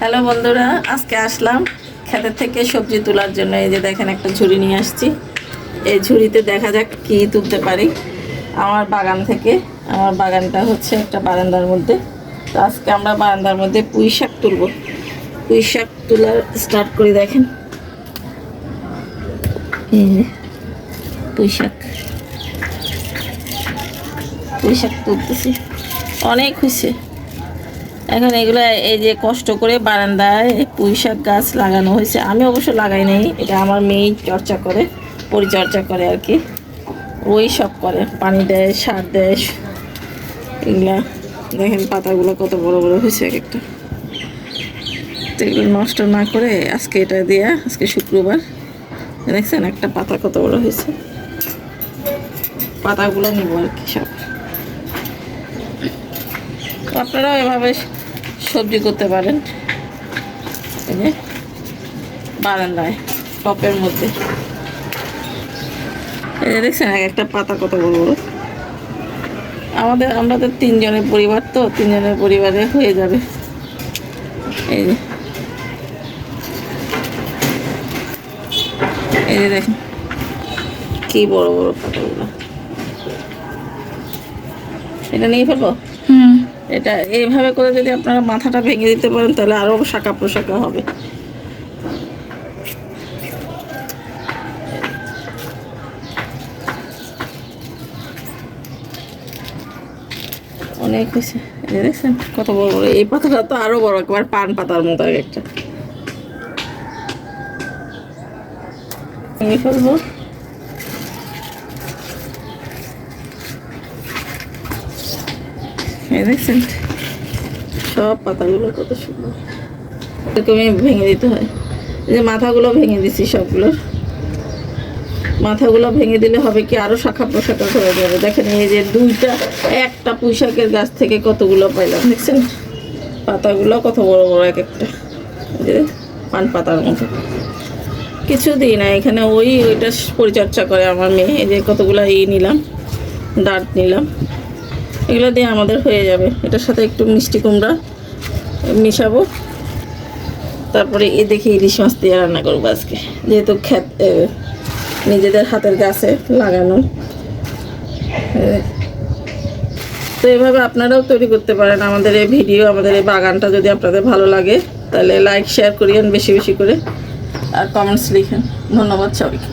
Hello বন্ধুরা, আজকে আসলাম ক্ষেতের থেকে সবজি তোলার জন্য। এই যে দেখেন, একটা ঝুড়ি নিয়ে আসছি। এই ঝুড়িতে দেখা যাক কি তুলতে পারি আমার বাগান থেকে। আমার বাগানটা হচ্ছে একটা বারান্দার মধ্যে। তো আজকে আমরা বারান্দার মধ্যে পুঁই শাক তুলব। পুঁই শাক তোলার স্টার্ট করি। দেখেন, এই যে পুঁই শাক তুলতেছি। অনেক হয়েছে। এখন এগুলো এই যে কষ্ট করে বারান্দায় পুঁই শাক গাছ লাগানো হয়েছে। আমি অবশ্য লাগাই নাই, এটা আমার মেয়েই পরিচর্যা করে আর কি। ওই সব করে, পানি দেয়, সার দেয়। এগুলা দেখেন, পাতাগুলো কত বড় বড় হয়েছে এক একটা। তো এগুলো নষ্ট না করে আজকে এটা দিয়ে, আজকে শুক্রবার, দেখছেন একটা পাতা কত বড় হয়েছে। পাতাগুলো নিব আর কি সব। আপনারাও এভাবে সবজি করতে পারেন, এই যে বারান্দায় টপের মধ্যে। এই যে দেখছেন এক একটা পাতা কত বড় বড়। আমাদের 3 জনের পরিবার, তো 3 জনের পরিবারে হয়ে যাবে। এই যে দেখেন কি বড় বড় পাতাগুলো। এটা নিয়ে ফেলবো। এটা এইভাবে করে যদি আপনারা মাথাটা ভেঙে দিতে পারেন, তাহলে আরো শাখা প্রশাখা হবে। অনেক হয়েছে। দেখছেন কত বড় বড়। এই পাতাটা তো আরো বড়, একবার পান পাতার মতো একটা। ভেঙে ফেলবো। দেখছেন সব পাতাগুলো কত সুন্দর, এরকমই ভেঙে দিতে হয়। এই যে মাথাগুলো ভেঙে দিছি, সবগুলোর মাথাগুলো ভেঙে দিলে হবে কি, আরো শাখা প্রশাখা হয়ে যাবে। দেখেন এই যে একটা পুঁই শাকের গাছ থেকে কতগুলো পাইলাম। দেখছেন পাতাগুলো কত বড় বড় এক একটা, যে পান পাতার মতো। কিছু দিই না এখানে, ওইটা পরিচর্যা করে আমার মেয়ে। এই যে কতগুলো নিলাম, ডাঁট নিলাম, এগুলো দিয়ে আমাদের হয়ে যাবে। এটার সাথে একটু মিষ্টি কুমড়া মিশাবো, তারপরে দেখি ইলিশ মাছ দিয়ে রান্না করবো আজকে, যেহেতু নিজেদের হাতের গাছে লাগানো। তো এইভাবে আপনারাও তৈরি করতে পারেন। আমাদের এই ভিডিও, আমাদের এই বাগানটা যদি আপনাদের ভালো লাগে, তাহলে লাইক শেয়ার করিয়েন বেশি বেশি করে, আর কমেন্টস লিখেন। ধন্যবাদ সবাইকে।